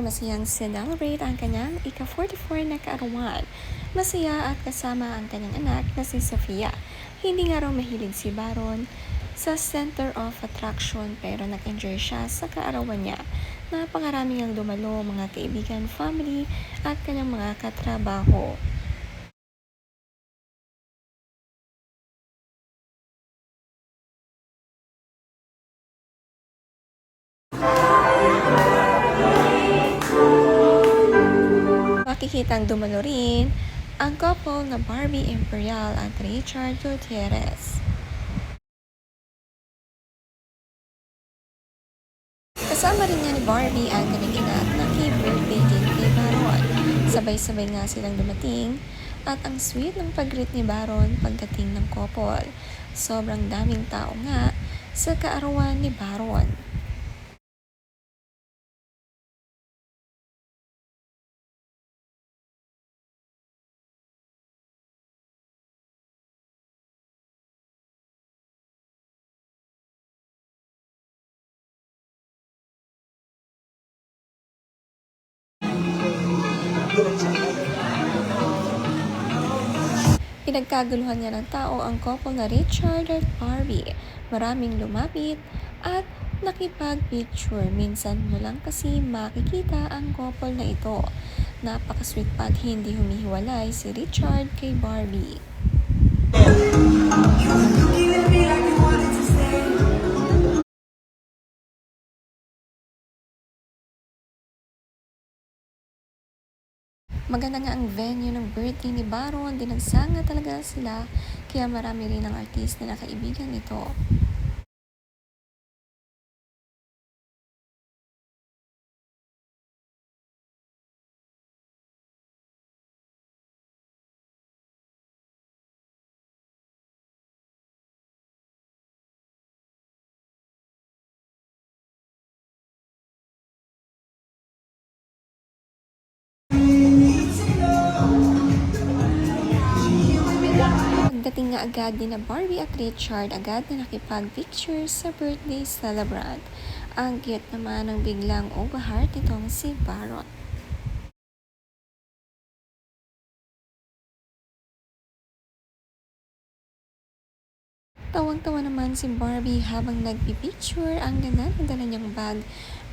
masayang celebrate ang kanyang ika-44 na kaarawan. Masaya at kasama ang kanyang anak na si Sofia. Hindi nga raw mahilig si Baron sa center of attraction pero nag-enjoy siya sa kaarawan niya. Napakarami ang dumalo, mga kaibigan, family at kanyang mga katrabaho. Makikitang dumalo rin ang couple na Barbie Imperial at Richard Gutierrez. Kasama rin niya ni Barbie ang kanyang ina at naki-birthday din kay Baron. Sabay-sabay nga silang dumating at ang sweet ng pag-greet ni Baron pagdating ng couple. Sobrang daming tao nga sa kaarawan ni Baron. Pinagkaguluhan niya ng tao ang couple na Richard at Barbie. Maraming lumapit at nakipag-picture. Minsan mo lang kasi makikita ang couple na ito. Napaka-sweet pa at hindi humihiwalay si Richard kay Barbie. Maganda nga ang venue ng birthday ni Baron. Dinagsanga talaga sila kaya marami rin ang artist na kaibigan nito. Pagdating nga agad din na Barbie at Richard, agad na nakipag-picture sa birthday celebrant. Ang cute naman ng biglang overheart nitong si Baron. Tawang-tawa naman si Barbie habang nagpipicture. Ang ganda ng dala niyang bag,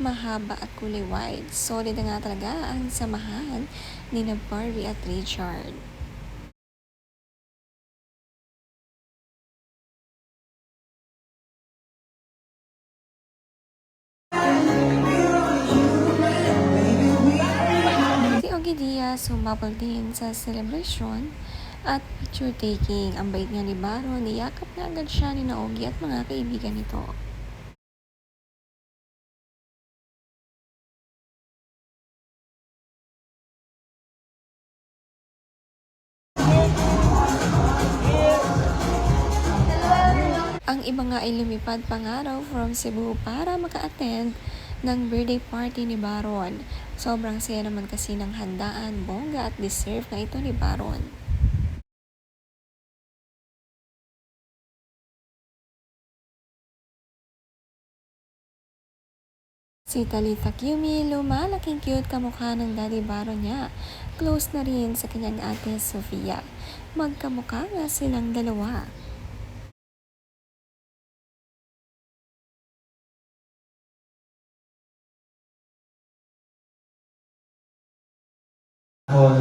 mahaba at kulay white. Solid na nga talaga ang samahan ni na Barbie at Richard. Si Ogie Diaz sumabol din sa celebration at picture taking. Ang bait niya ni Baron, niyakap na agad siya ni na Ogie at mga kaibigan nito. Ang iba nga ay lumipad pa nga raw from Cebu para maka-attend ng birthday party ni Baron. Sobrang saya naman kasi ng handaan, bongga at deserve na ito ni Baron. Si Talitha Cumi, lumalaking cute kamukha ng Daddy Baron niya. Close na rin sa kanyang ate Sofia. Magkamukha nga silang dalawa. all,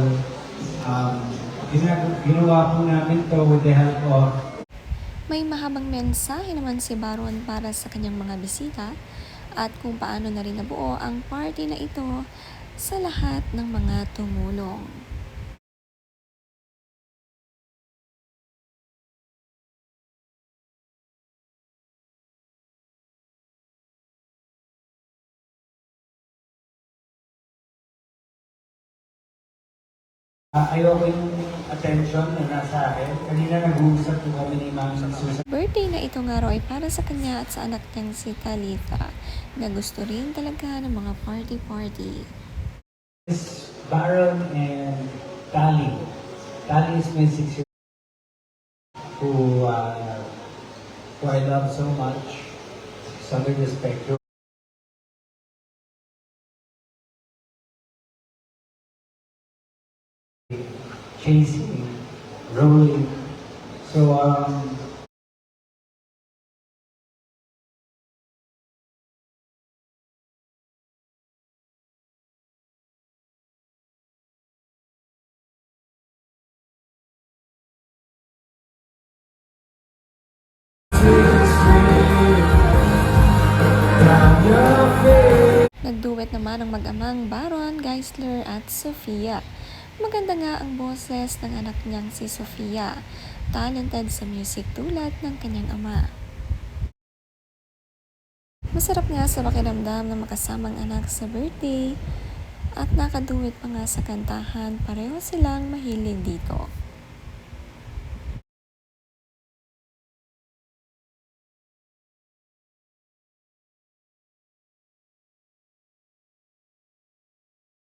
um, ginawa po namin to with the help of May mahabang mensahe naman si Baron para sa kanyang mga bisita at kung paano na rin nabuo ang party na ito sa lahat ng mga tumulong. ayoko yung attention na nasa akin. Kanina nag-uusap po kami ni Ma'am Susan. Birthday na ito nga raw ay para sa kanya at sa anak niyang si Talitha na gusto rin talaga ng mga party-party. Baron and Tali. Tali is my 6-year who I love so much. Some respect. chasing, rolling. So, Nagduet naman ang mag-amang Baron, Geisler at Sofia. Maganda nga ang boses ng anak niyang si Sofia. Talented sa music tulad ng kanyang ama. Masarap nga sa pakiramdam na makasamang anak sa birthday at nakaduet pa nga sa kantahan, pareho silang mahilig dito.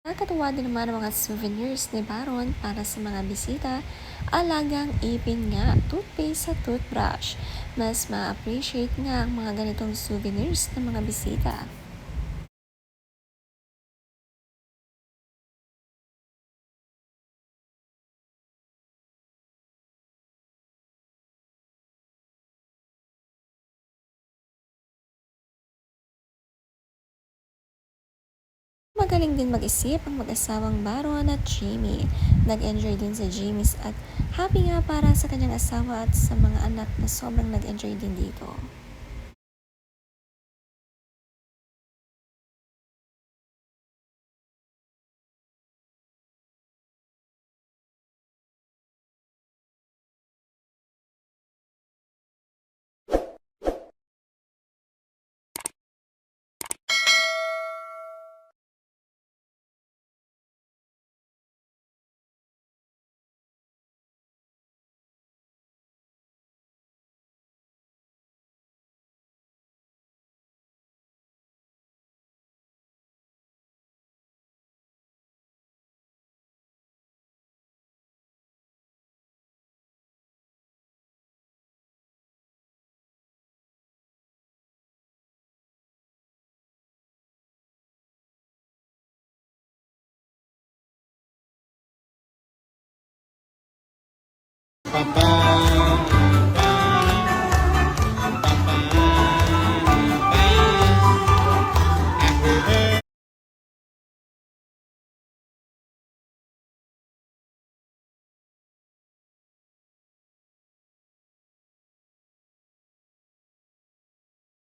Nakakatuwa din naman ang mga souvenirs ni Baron para sa mga bisita. Alagang ipin nga, toothpaste sa toothbrush. Mas ma-appreciate nga ang mga ganitong souvenirs ng mga bisita. Magaling din mag-isip ang mag-asawang Baron at Jamie. Nag-enjoy din sa Jamie's at happy nga para sa kanyang asawa at sa mga anak na sobrang nag-enjoy din dito. Papa.